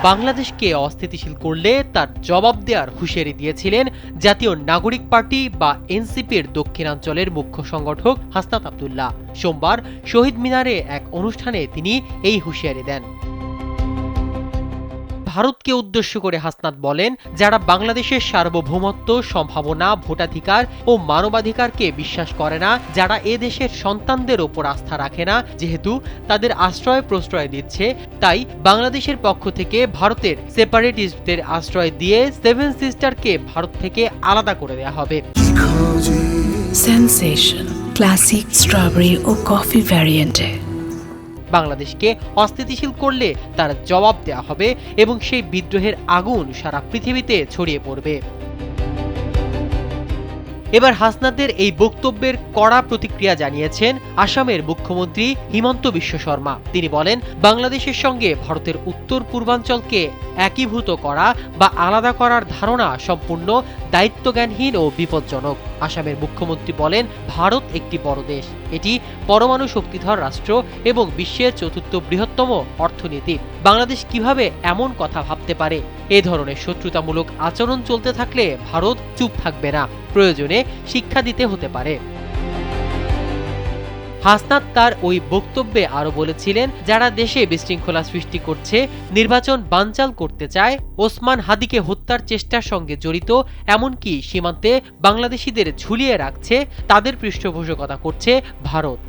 বাংলাদেশকে অস্থিতিশীল করলে তার জবাব দেওয়ার হুঁশিয়ারি দিয়েছিলেন জাতীয় নাগরিক পার্টি বা এনসিপির দক্ষিণাঞ্চলের মুখ্য সংগঠক হাসনাত আব্দুল্লাহ। সোমবার শহীদ মিনারে এক অনুষ্ঠানে তিনি এই হুঁশিয়ারি দেন। ভারতকে উদ্দেশ্য করে হাসনাত বলেন, যারা বাংলাদেশের সার্বভৌমত্ব, সম্ভাবনা, ভোটাধিকার ও মানবাধিকারকে বিশ্বাস করে না, যারা এ দেশের সন্তানদের ওপর আস্থা রাখে না, যেহেতু তাদের আশ্রয় প্রশ্রয় দিচ্ছে, তাই বাংলাদেশের পক্ষ থেকে ভারতের সেপারেটিস্টদের আশ্রয় দিয়ে সেভেন সিস্টারকে ভারত থেকে আলাদা করে দেওয়া হবে। সেনসেশন ক্লাসিক স্ট্রবেরি ও কফি ভ্যারিয়েন্টে বাংলাদেশকে অস্থিতিশীল করলে তার জবাব দেওয়া হবে এবং সেই বিদ্রোহের আগুন সারা পৃথিবীতে ছড়িয়ে পড়বে। এবার হাসনাতের এই বক্তব্যের কড়া প্রতিক্রিয়া জানিয়েছেন আসামের মুখ্যমন্ত্রী হিমন্ত বিশ্ব শর্মা। তিনি বলেন, বাংলাদেশের সঙ্গে ভারতের উত্তর পূর্বাঞ্চলকে একীভূত করা বা আলাদা করার ধারণা সম্পূর্ণ দায়িত্বজ্ঞানহীন ও বিপজ্জনক। আসামের মুখ্যমন্ত্রী বলেন, ভারত একটি বড় দেশ, এটি পরমাণু শক্তিধর রাষ্ট্র এবং বিশ্বের চতুর্থ বৃহত্তম অর্থনীতি। বাংলাদেশ কিভাবে এমন কথা ভাবতে পারে? এ ধরনের শত্রুতামূলক আচরণ চলতে থাকলে ভারত চুপ থাকবে না, প্রয়োজনে শিক্ষা দিতে হতে পারে। হাসনাত তার ওই বক্তব্যে আরো বলেছিলেন, যারা দেশে বিশৃঙ্খলা সৃষ্টি করছে, নির্বাচন বানচাল করতে চায়, ওসমান হাদিকে হত্যার চেষ্টার সঙ্গে জড়িত, এমনকি সীমান্তে বাংলাদেশিদের ঝুলিয়ে রাখছে, তাদের পৃষ্ঠপোষকতা করছে ভারত।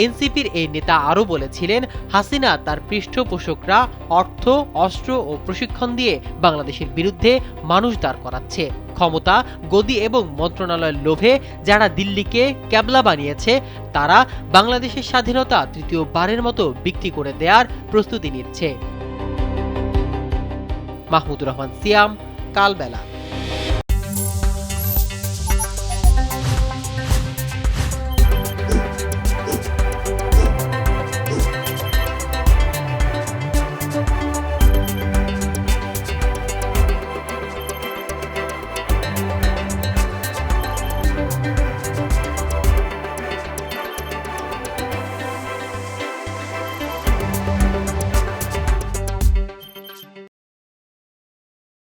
এনসিপির এই নেতা আরও বলেছিলেন, হাসিনা তার পৃষ্ঠপোষকরা অর্থ, অস্ত্র ও প্রশিক্ষণ দিয়ে বাংলাদেশের বিরুদ্ধে মানুষ দাঁড় করাচ্ছে। ক্ষমতা, গদি এবং মন্ত্রণালয়ের লোভে যারা দিল্লিকে ক্যাবলা বানিয়েছে, তারা বাংলাদেশের স্বাধীনতা তৃতীয়বারের মতো বিক্রি করে দেওয়ার প্রস্তুতি নিচ্ছে। মাহমুদুর রহমান সিয়াম, কালবেলা।